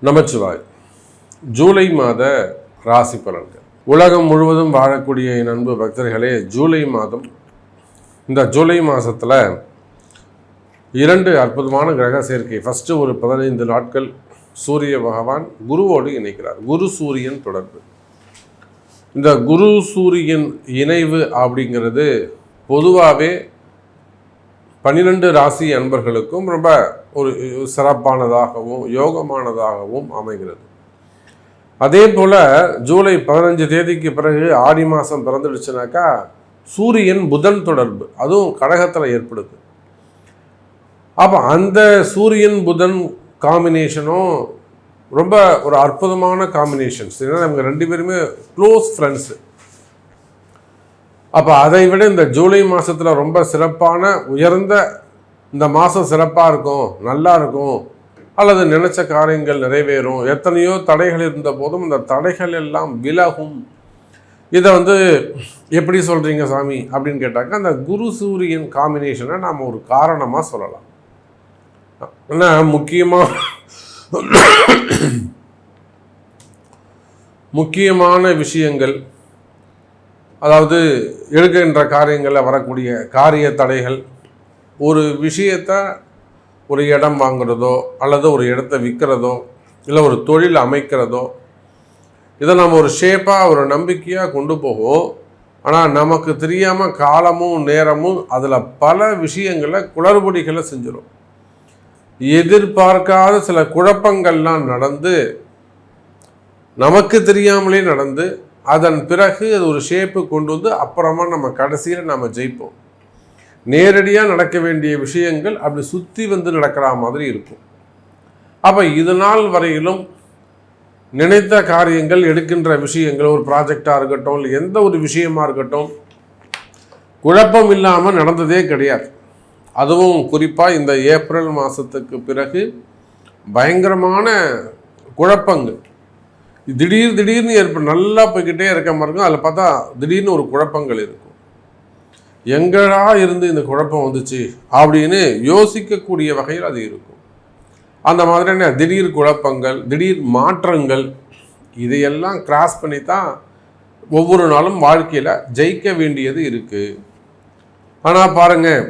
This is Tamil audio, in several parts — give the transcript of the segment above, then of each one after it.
நமச்சிவாய். ஜூலை மாத ராசி பலன்கள். உலகம் முழுவதும் வாழக்கூடிய என் அன்பு பக்தர்களே, ஜூலை மாதம், இந்த ஜூலை மாதத்தில் 2 அற்புதமான கிரக சேர்க்கை. ஃபஸ்ட்டு ஒரு 15 நாட்கள் சூரிய பகவான் குருவோடு இணைக்கிறார். குரு சூரியன் தொடர்பு. இந்த குரு சூரியன் இணைவு அப்படிங்கிறது பொதுவாகவே 12 ராசி அன்பர்களுக்கும் ரொம்ப ஒரு சிறப்பானதாகவும் யோகமானதாகவும் அமைகிறது. அதே போல் ஜூலை 15 தேதிக்கு பிறகு ஆடி மாதம் பிறந்துடுச்சுனாக்கா சூரியன் புதன் தொடர்பு, அதுவும் கடகத்தில் ஏற்படுது. அப்போ அந்த சூரியன் புதன் காம்பினேஷனும் ரொம்ப ஒரு அற்புதமான காம்பினேஷன்ஸ். ஏன்னா நமக்கு 2 பேருமே க்ளோஸ் ஃப்ரெண்ட்ஸு. அப்போ அதை விட இந்த ஜூலை மாதத்தில் ரொம்ப சிறப்பான உயர்ந்த இந்த மாதம் சிறப்பாக இருக்கும், நல்லா இருக்கும், அல்லது நினைச்ச காரியங்கள் நிறைவேறும். எத்தனையோ தடைகள் இருந்த போதும் இந்த தடைகள் எல்லாம் விலகும். இதை எப்படி சொல்கிறீங்க சாமி அப்படின்னு கேட்டாக்கா, அந்த குரு சூரியன் காம்பினேஷனை நாம் ஒரு காரணமாக சொல்லலாம். ஏன்னா முக்கியமான விஷயங்கள், அதாவது எடுக்கின்ற காரியங்களில் வரக்கூடிய காரிய தடைகள், ஒரு விஷயத்தை ஒரு இடம் வாங்குறதோ அல்லது ஒரு இடத்த விற்கிறதோ இல்லை ஒரு தொழில் அமைக்கிறதோ, இதை நம்ம ஒரு ஷேப்பாக ஒரு நம்பிக்கையாக கொண்டு போகும். ஆனால் நமக்கு தெரியாமல் காலமும் நேரமும் அதில் பல விஷயங்களை குளறுபடிகளை செஞ்சிடும். எதிர்பார்க்காத சில குழப்பங்கள்லாம் நடந்து, நமக்கு தெரியாமலே நடந்து, அதன் பிறகு அது ஒரு ஷேப்பு கொண்டு வந்து அப்புறமா நம்ம கடைசியில் நம்ம ஜெயிப்போம். நேரடியாக நடக்க வேண்டிய விஷயங்கள் அப்படி சுற்றி நடக்கிற மாதிரி இருக்கும். அப்போ இது நாள் வரையிலும் நினைத்த காரியங்கள், எடுக்கின்ற விஷயங்கள், ஒரு ப்ராஜெக்டாக இருக்கட்டும், இல்லை எந்த ஒரு விஷயமா இருக்கட்டும், குழப்பம் இல்லாமல் நடந்ததே கிடையாது. அதுவும் குறிப்பாக இந்த ஏப்ரல் மாதத்துக்கு பிறகு பயங்கரமான குழப்பங்கள் திடீர்னு ஏற்படும். நல்லா போய்கிட்டே இருக்க மாதிரி இருக்கும். அதில் பார்த்தா திடீர்னு ஒரு குழப்பங்கள் இருக்கும். எங்கடா இருந்து இந்த குழப்பம் வந்துச்சு அப்படின்னு யோசிக்கக்கூடிய வகையில் அது இருக்கும். அந்த மாதிரியான திடீர் குழப்பங்கள், திடீர் மாற்றங்கள், இதையெல்லாம் கிராஸ் பண்ணி தான் ஒவ்வொரு நாளும் வாழ்க்கையில் ஜெயிக்க வேண்டியது இருக்குது. ஆனால் பாருங்கள்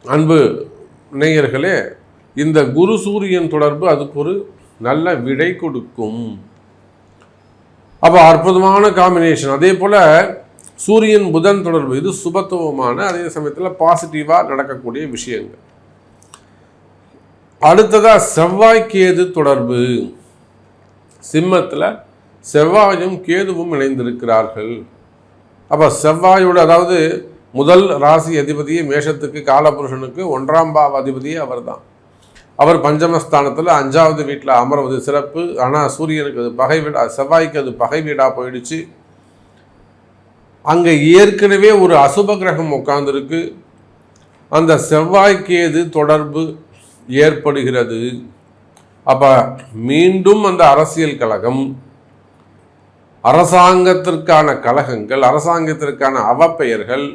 அன்பு நேயர்களே, இந்த குரு சூரியன் தொடர்பு அதுக்கு ஒரு நல்ல விடை கொடுக்கும். அப்போ அற்புதமான காம்பினேஷன். அதே போல் சூரியன் புதன் தொடர்பு, இது சுபத்துவமான, அதே சமயத்தில் பாசிட்டிவாக நடக்கக்கூடிய விஷயங்கள். அடுத்ததாக செவ்வாய் கேது தொடர்பு. சிம்மத்தில் செவ்வாயும் கேதுவும் இணைந்திருக்கிறார்கள். அப்போ செவ்வாயோட, அதாவது முதல் ராசி அதிபதியே மேஷத்துக்கு, காலபுருஷனுக்கு 1ஆம் பாவ அதிபதியே அவர் தான். அவர் பஞ்சமஸ்தானத்தில் 5வது வீட்டில் அமர்வது சிறப்பு. ஆனால் சூரியனுக்கு அது பகை வீடா, செவ்வாய்க்கு அது பகை வீடாக போயிடுச்சு. அங்கே ஏற்கனவே ஒரு அசுப கிரகம் உட்கார்ந்துருக்கு. அந்த செவ்வாய்க்கேது தொடர்பு ஏற்படுகிறது. அப்போ மீண்டும் அந்த அரசியல் கழகம், அரசாங்கத்திற்கான கழகங்கள், அரசாங்கத்திற்கான அவப்பெயர்கள்,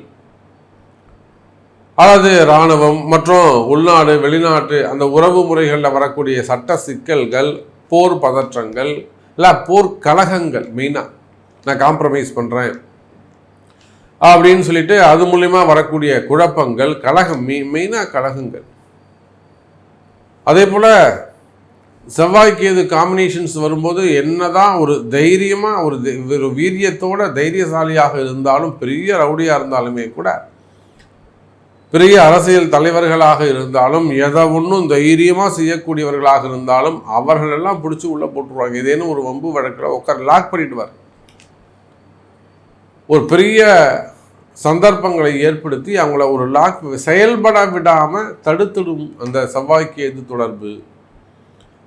அதாவது இராணுவம் மற்றும் உள்நாடு வெளிநாட்டு அந்த உறவு முறைகளில் வரக்கூடிய சட்ட சிக்கல்கள், போர் பதற்றங்கள், இல்லை போர் கழகங்கள், மெயினாக நான் காம்ப்ரமைஸ் பண்ணுறேன் அப்படின்னு சொல்லிட்டு அது மூலிமா வரக்கூடிய குழப்பங்கள், கழகம், மெயினாக கழகங்கள். அதே போல் செவ்வாய்க்கேது காம்பினேஷன்ஸ் வரும்போது என்னதான் ஒரு தைரியமாக ஒரு வீரியத்தோட தைரியசாலியாக இருந்தாலும், பெரிய ரவுடியாக இருந்தாலுமே கூட, பெரிய அரசியல் தலைவர்களாக இருந்தாலும், எதை ஒன்றும் தைரியமாக செய்யக்கூடியவர்களாக இருந்தாலும் அவர்களெல்லாம் பிடிச்சி உள்ளே போட்டுருவாங்க. ஏதேனும் ஒரு வம்பு வழக்கில் உட்கார் லாக் பண்ணிடுவார். ஒரு பெரிய சந்தர்ப்பங்களை ஏற்படுத்தி அவங்கள ஒரு லாக் செயல்பட விடாமல் தடுத்துடும் அந்த செவ்வாய்க்கேது தொடர்பு.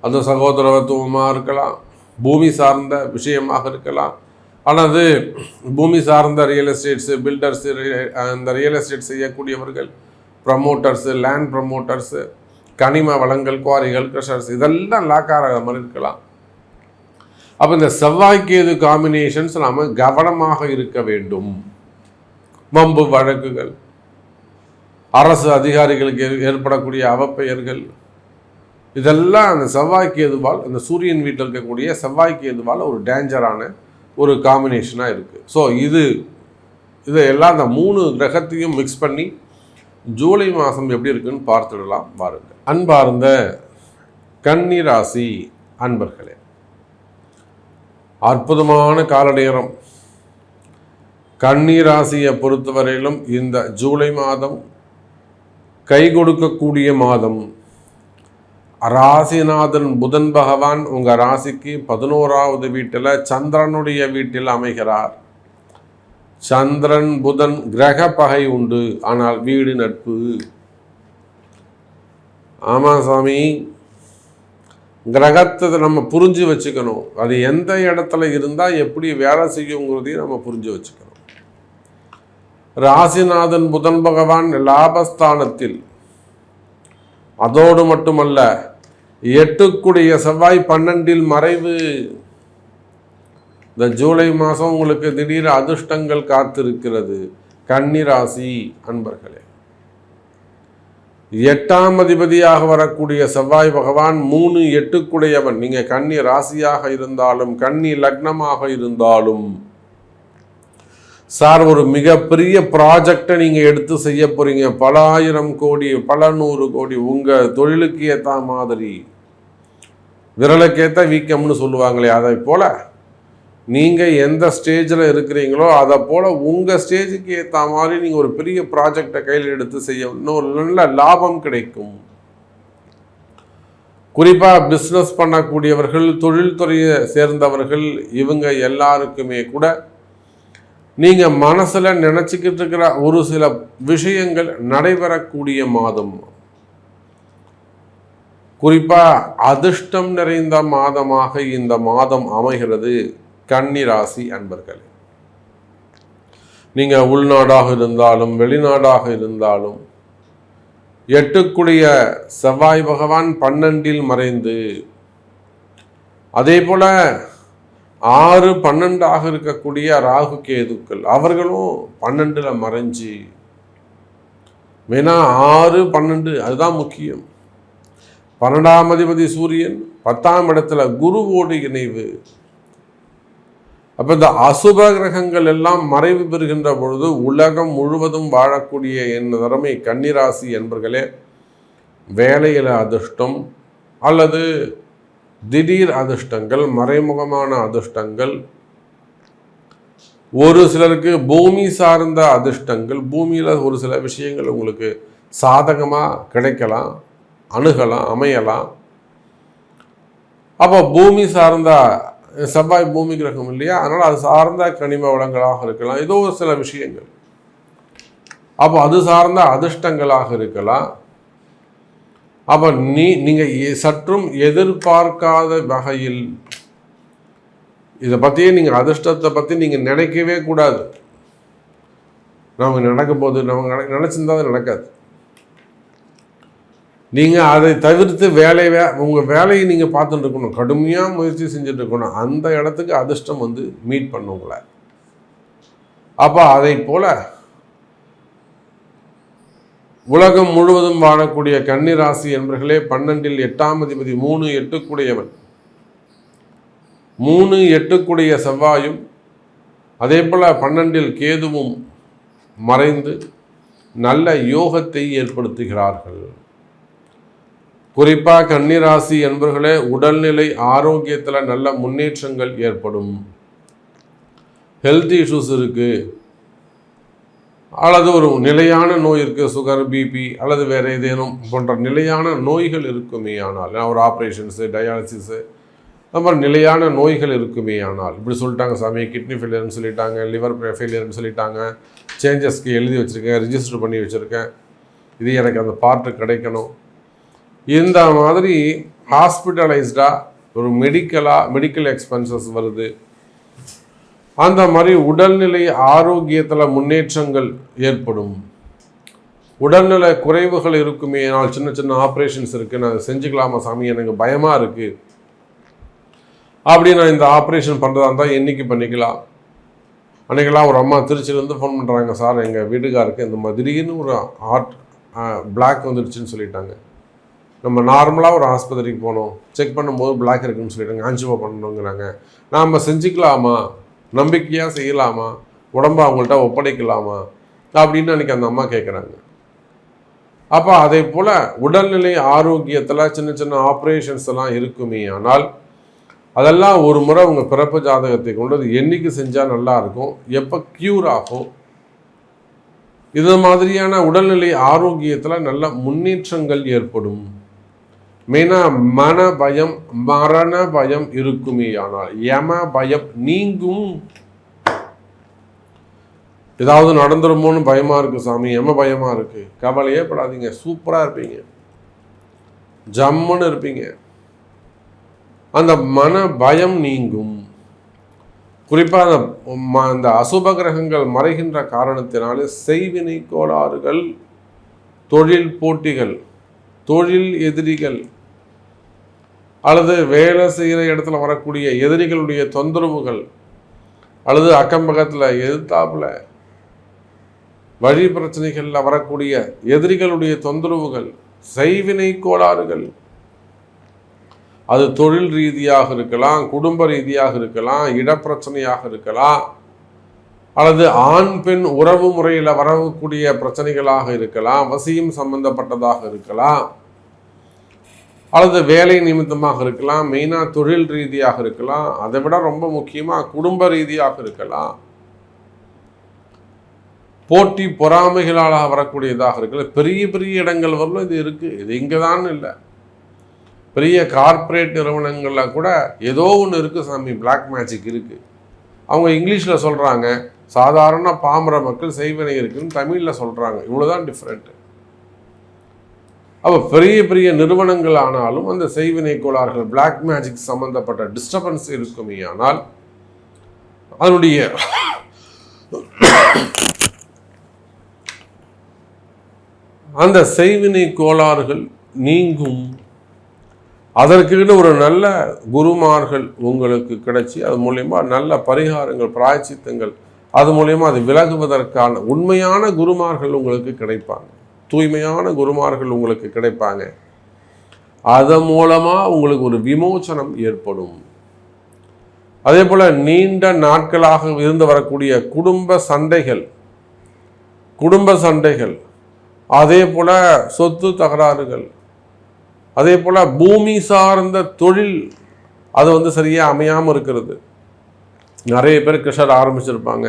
அந்த சகோதரத்துவமாக இருக்கலாம், பூமி சார்ந்த விஷயமாக இருக்கலாம். ஆனால் அது பூமி சார்ந்த ரியல் எஸ்டேட்ஸு, பில்டர்ஸு, அந்த ரியல் எஸ்டேட் செய்யக்கூடியவர்கள், ப்ரமோட்டர்ஸு, லேண்ட் ப்ரமோட்டர்ஸு, கனிம வளங்கள், குவாரிகள், க்ரஷர்ஸ், இதெல்லாம் லாக் ஆகிற மாதிரி இருக்கலாம். அப்போ இந்த செவ்வாய்க்கேது காம்பினேஷன்ஸ் நாம் கவனமாக இருக்க வேண்டும். வம்பு வழக்குகள், அரசு அதிகாரிகளுக்கு ஏற்படக்கூடிய அவப்பெயர்கள், இதெல்லாம் அந்த செவ்வாய் கேதுவால், இந்த சூரியன் வீட்டில் இருக்கக்கூடிய செவ்வாய் கேதுவால் ஒரு டேஞ்சரான ஒரு காம்பினேஷனாக இருக்குது. ஸோ இதையெல்லாம் அந்த 3 கிரகத்தையும் மிக்ஸ் பண்ணி ஜூலை மாதம் எப்படி இருக்குன்னு பார்த்துடலாம் பாருங்கள். அன்பார்ந்த கன்னி ராசி அன்பர்களே, அற்புதமான கால நேரம். கன்னி ராசியை பொறுத்தவரையிலும் இந்த ஜூலை மாதம் கை கொடுக்கக்கூடிய மாதம். ராசிநாதன் புதன் பகவான் உங்கள் ராசிக்கு 11வது வீட்டில் சந்திரனுடைய வீட்டில் அமைகிறார். சந்திரன் புதன் கிரக பகை உண்டு, ஆனால் வீடு நட்பு. ஆமாம் சாமி, கிரகத்தை நம்ம புரிஞ்சு வச்சுக்கணும். அது எந்த இடத்துல இருந்தால் எப்படி வேலை செய்யுங்கிறதையும் நம்ம புரிஞ்சு வச்சுக்கணும். ராசிநாதன் புதன் பகவான் லாபஸ்தானத்தில், அதோடு மட்டுமல்ல 8க்குடைய செவ்வாய் 12ல் மறைவு. இந்த ஜூலை மாதம் உங்களுக்கு திடீர் அதிர்ஷ்டங்கள் காத்திருக்கிறது கன்னி ராசி அன்பர்களே. 8ஆம் அதிபதியாக வரக்கூடிய செவ்வாய் பகவான் 3 8க்குடையவன். நீங்கள் கன்னி ராசியாக இருந்தாலும் கன்னி லக்னமாக இருந்தாலும் சார், ஒரு மிகப்பெரிய ப்ராஜெக்டை நீங்கள் எடுத்து செய்ய போகிறீங்க. பல 1000 கோடி, பல 100 கோடி. உங்கள் தொழிலுக்கு ஏற்ற மாதிரி, விரலுக்கேற்ற வீக்கம்னு சொல்லுவாங்களே, அதை போல் நீங்கள் எந்த ஸ்டேஜில் இருக்கிறீங்களோ அதை போல் உங்கள் ஸ்டேஜுக்கு ஏற்ற மாதிரி நீங்கள் ஒரு பெரிய ப்ராஜெக்டை கையில் எடுத்து செய்ய இன்னும் நல்ல லாபம் கிடைக்கும். குறிப்பாக பிஸ்னஸ் பண்ணக்கூடியவர்கள், தொழில்துறையை சேர்ந்தவர்கள், இவங்க எல்லாருக்குமே கூட நீங்கள் மனசில் நினச்சிக்கிட்டு இருக்கிற ஒரு சில விஷயங்கள் நடைபெறக்கூடிய மாதம். குறிப்பாக அதிர்ஷ்டம் நிறைந்த மாதமாக இந்த மாதம் அமைகிறது கன்னி ராசி அன்பர்களே. நீங்கள் உள்நாடாக இருந்தாலும் வெளிநாடாக இருந்தாலும் 8க்குடைய செவ்வாய் பகவான் 12ல் மறைந்து, அதே போல 6 12 இருக்கக்கூடிய ராகு கேதுக்கள் அவர்களும் 12ல் மறைஞ்சு, வேணா 6 12 அதுதான் முக்கியம். 12ஆம் அதிபதி சூரியன் 10ஆம் இடத்துல குருவோடு இணைவு. அப்போ இந்த அசுப கிரகங்கள் எல்லாம் மறைவு பெறுகின்ற பொழுது உலகம் முழுவதும் வாழக்கூடிய என் திறமை கன்னிராசி என்பர்களே, வேலையில் அதிர்ஷ்டம் அல்லது திடீர் அதிர்ஷ்டங்கள், மறைமுகமான அதிர்ஷ்டங்கள், ஒரு சிலருக்கு பூமி சார்ந்த அதிர்ஷ்டங்கள், பூமியில் ஒரு சில விஷயங்கள் உங்களுக்கு சாதகமாக கிடைக்கலாம், அணுகலாம், அமையலாம். அப்போ பூமி சார்ந்த செவ்வாய் பூமி கிரகம் இல்லையா, அதனால் அது சார்ந்த கனிம வளங்களாக இருக்கலாம், ஏதோ ஒரு சில விஷயங்கள். அப்போ அது சார்ந்த அதிர்ஷ்டங்களாக இருக்கலாம். அப்போ நீங்கள் சற்றும் எதிர்பார்க்காத வகையில் இதை பற்றியே நீங்கள் அதிர்ஷ்டத்தை பற்றி நீங்கள் நினைக்கவே கூடாது. நமக்கு நடக்கும் போது நமக்கு நினச்சிருந்தா அது நடக்காது. நீங்கள் அதை தவிர்த்து உங்கள் வேலையை நீங்கள் பார்த்துட்டு இருக்கணும், கடுமையாக முயற்சி செஞ்சுட்டு இருக்கணும். அந்த இடத்துக்கு அதிர்ஷ்டம் வந்து மீட் பண்ணும் உங்களை. அப்போ அதை போல உலகம் முழுவதும் வாழக்கூடிய கன்னிராசி என்பர்களே, 12ல் 8ஆம் அதிபதி 3 8க்குடையவன், 3 8க்குடைய செவ்வாயும் அதே போல் 12ல் கேதுவும் மறைந்து நல்ல யோகத்தை ஏற்படுத்துகிறார்கள். குறிப்பாக கன்னிராசி என்பர்களே, உடல்நிலை ஆரோக்கியத்தில் நல்ல முன்னேற்றங்கள் ஏற்படும். ஹெல்த் இஷ்யூஸ் இருக்குது அல்லது ஒரு நிலையான நோய் இருக்குது, சுகர், பிபி அல்லது வேறு ஏதேனும் போன்ற நிலையான நோய்கள் இருக்குமே ஆனால், ஒரு ஆப்ரேஷன்ஸு, டயாலிசிஸு, அது மாதிரி நிலையான நோய்கள் இருக்குமே ஆனால், இப்படி சொல்லிட்டாங்க சாமி, கிட்னி ஃபெயிலியர்னு சொல்லிட்டாங்க, லிவர் ஃபெயிலியர்னு சொல்லிட்டாங்க, சேஞ்சஸ்க்கு எழுதி வச்சுருக்கேன், ரிஜிஸ்டர் பண்ணி வச்சுருக்கேன், இது எனக்கு அந்த பார்ட்டு கிடைக்கணும். இந்த மாதிரி ஹாஸ்பிட்டலைஸ்டாக ஒரு மெடிக்கல் எக்ஸ்பென்சஸ் வருது. அந்த மாதிரி உடல்நிலை ஆரோக்கியத்தில் முன்னேற்றங்கள் ஏற்படும். உடல்நிலை குறைவுகள் இருக்குமே, நான் சின்ன சின்ன ஆப்ரேஷன்ஸ் இருக்குது, நான் செஞ்சுக்கலாமா சாமி, எனக்கு பயமாக இருக்குது, அப்படி நான் இந்த ஆப்ரேஷன் பண்ணுறதா இருந்தால் என்றைக்கு பண்ணிக்கலாம். அன்றைக்கெல்லாம் ஒரு அம்மா திருச்சியிலேருந்து ஃபோன் பண்ணுறாங்க, சார் எங்கள் வீட்டுக்காருக்கு இந்த மாதிரி திடீர்னு ஒரு பிளாக் வந்துடுச்சுன்னு சொல்லிட்டாங்க, நம்ம நார்மலாக ஒரு ஆஸ்பத்திரிக்கு போனோம், செக் பண்ணும்போது பிளாக் இருக்குன்னு சொல்லிட்டாங்க, ஆஞ்சியோ பண்ணணுங்கிறாங்க. நாம் செஞ்சுக்கலாமா, நம்பிக்கையாக செய்யலாமா, உடம்பை அவங்கள்ட்ட ஒப்படைக்கலாமா அப்படின்னு அன்றைக்கி அந்த அம்மா கேட்குறாங்க. அப்போ அதே போல் உடல்நிலை ஆரோக்கியத்தில் சின்ன சின்ன ஆப்ரேஷன்ஸ் எல்லாம் இருக்குமே, ஆனால் அதெல்லாம் ஒரு முறை உங்கள் பிறப்பு ஜாதகத்தை கொண்டு அது என்றைக்கு செஞ்சால் நல்லாயிருக்கும், எப்போ க்யூர் ஆகும், இது மாதிரியான உடல்நிலை ஆரோக்கியத்தில் நல்ல முன்னேற்றங்கள் ஏற்படும். மெயினாக மன பயம், மரண பயம் இருக்குமே, ஆனால் யம பயம் நீங்கும். ஏதாவது நடந்துருமோன்னு பயமாக இருக்குது சாமி, யம பயமாக இருக்குது, கவலையே படாதீங்க, சூப்பராக இருப்பீங்க, ஜம்முன்னு இருப்பீங்க. அந்த மன பயம் நீங்கும். குறிப்பாக அந்த அசுப கிரகங்கள் மறைகின்ற காரணத்தினாலே செய்வினை கோளாறுகள், தொழில் போட்டிகள், தொழில் எதிரிகள், அல்லது வேலை செய்கிற இடத்துல வரக்கூடிய எதிரிகளுடைய தொந்தரவுகள், அல்லது அக்கம் பக்கத்தில் எதிர்த்தாப்புல வழி பிரச்சனைகளில் வரக்கூடிய எதிரிகளுடைய தொந்தரவுகள், செய்வினை கோளாறுகள், அது தொழில் ரீதியாக இருக்கலாம், குடும்ப ரீதியாக இருக்கலாம், இடப்பிரச்சனையாக இருக்கலாம், அல்லது ஆண் பெண் உறவு முறையில் வரக்கூடிய பிரச்சனைகளாக இருக்கலாம், வசியம் சம்பந்தப்பட்டதாக இருக்கலாம், அல்லது வேலை நிமித்தமாக இருக்கலாம், மெயினாக தொழில் ரீதியாக இருக்கலாம், அதை விட ரொம்ப முக்கியமாக குடும்ப ரீதியாக இருக்கலாம், போட்டி பொறாமைகளால் வரக்கூடியதாக இருக்கலாம். பெரிய பெரிய இடங்கள் வரலும் இது இருக்குது. இது இங்கே தான் இல்லை, பெரிய கார்ப்பரேட் நிறுவனங்களில் கூட ஏதோ ஒன்று இருக்குது சாமி, பிளாக் மேஜிக் இருக்குது. அவங்க இங்கிலீஷில் சொல்கிறாங்க, சாதாரண பாமர மக்கள் செய்வினை இருக்குன்னு தமிழில் சொல்கிறாங்க. இவ்வளோதான் டிஃப்ரெண்ட்டு. அப்போ பெரிய பெரிய நிறுவனங்கள் ஆனாலும் அந்த செய்வினை கோளாறுகள், பிளாக் மேஜிக் சம்பந்தப்பட்ட டிஸ்டர்பன்ஸ் இருக்குமே, ஆனால் அதனுடைய அந்த செய்வினை கோளாறுகள் நீங்கும். அதற்குன்னு ஒரு நல்ல குருமார்கள் உங்களுக்கு கிடைச்சி அது மூலயமா நல்ல பரிகாரங்கள், பிராயச்சித்தங்கள், அது மூலயமா அது விலகுவதற்கான உண்மையான குருமார்கள் உங்களுக்கு கிடைப்பாங்க, தூய்மையான குருமார்கள் உங்களுக்கு கிடைப்பாங்க. அதன் மூலமாக உங்களுக்கு ஒரு விமோசனம் ஏற்படும். அதே போல் நீண்ட நாட்களாக இருந்து வரக்கூடிய குடும்ப சண்டைகள், அதே போல் சொத்து தகராறுகள், அதே போல் பூமி சார்ந்த தொழில் அது சரியாக அமையாமல் இருக்கிறது. நிறைய பேர் கிருஷ்ணர் ஆரம்பிச்சிருப்பாங்க,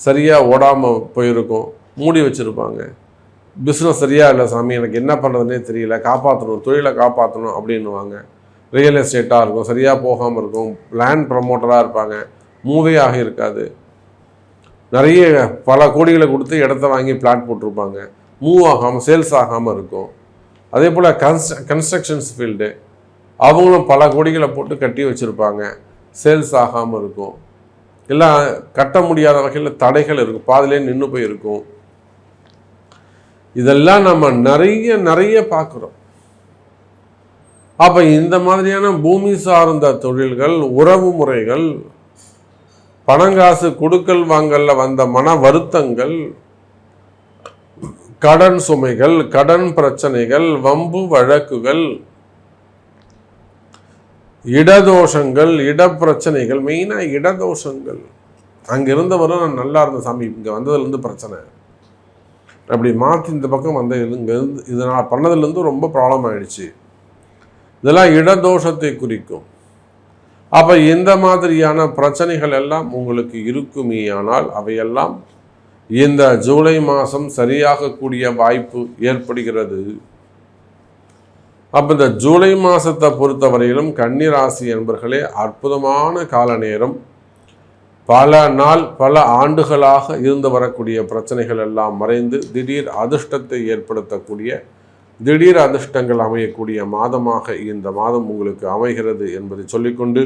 சரியாக ஓடாமல் போயிருக்கும், மூடி வச்சுருப்பாங்க. பிஸ்னஸ் சரியாக இல்லை சாமி, எனக்கு என்ன பண்ணுறதுனே தெரியல, காப்பாற்றணும், தொழிலை காப்பாற்றணும் அப்படின்னுவாங்க. ரியல் எஸ்டேட்டாக இருக்கும், சரியாக போகாமல் இருக்கும். லேண்ட் ப்ரமோட்டராக இருப்பாங்க, மூவே ஆகி இருக்காது. நிறைய பல கோடிகளை கொடுத்து இடத்த வாங்கி பிளாட் போட்டிருப்பாங்க, மூவ் ஆகாமல், சேல்ஸ் ஆகாமல் இருக்கும். அதே போல் கன்ஸ்ட்ரக்ஷன்ஸ் ஃபீல்டு, அவங்களும் பல கோடிகளை போட்டு கட்டி வச்சுருப்பாங்க, சேல்ஸ் ஆகாமல் இருக்கும். எல்லாம் கட்ட முடியாத வகையில் தடைகள் இருக்கும், பாதிலே நின்று போயிருக்கும். இதெல்லாம் நம்ம நிறைய பார்க்குறோம். அப்போ இந்த மாதிரியான பூமி சார்ந்த தொழில்கள், உறவு முறைகள், பணங்காசு கொடுக்கல் வாங்கல்ல வந்த மன வருத்தங்கள், கடன் சுமைகள், கடன் பிரச்சனைகள், வம்பு வழக்குகள், இடதோஷங்கள், இடப்பிரச்சனைகள், மெயினாக இடதோஷங்கள். அங்கிருந்தவரும் நான் நல்லா இருந்த சாமி, இங்கே வந்ததுலேருந்து பிரச்சனை, அப்படி மாற்றி இந்த பக்கம் வந்த இங்கேருந்து இது நான் பண்ணதுலேருந்து ரொம்ப ப்ராப்ளம் ஆகிடுச்சு. இதெல்லாம் இடதோஷத்தை குறிக்கும். அப்போ இந்த மாதிரியான பிரச்சனைகள் எல்லாம் உங்களுக்கு இருக்குமே, ஆனால் அவையெல்லாம் இந்த ஜூலை மாதம் சரியாகக்கூடிய வாய்ப்பு ஏற்படுகிறது. அப்போ இந்த ஜூலை மாதத்தை பொறுத்தவரையிலும் கன்னிராசி என்பர்களே அற்புதமான கால நேரம். பல நாள் பல ஆண்டுகளாக இருந்து வரக்கூடிய பிரச்சனைகள் எல்லாம் மறைந்து திடீர் அதிர்ஷ்டத்தை ஏற்படுத்தக்கூடிய, திடீர் அதிர்ஷ்டங்கள் அமையக்கூடிய மாதமாக இந்த மாதம் உங்களுக்கு அமைகிறது என்பதை சொல்லிக்கொண்டு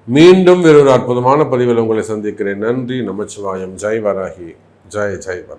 மீண்டும் வேறொரு அற்புதமான பதிவில் உங்களை சந்திக்கிறேன். நன்றி, நமச்சிவாயம். ஜெய் வராகி, ஜெய் வராகி.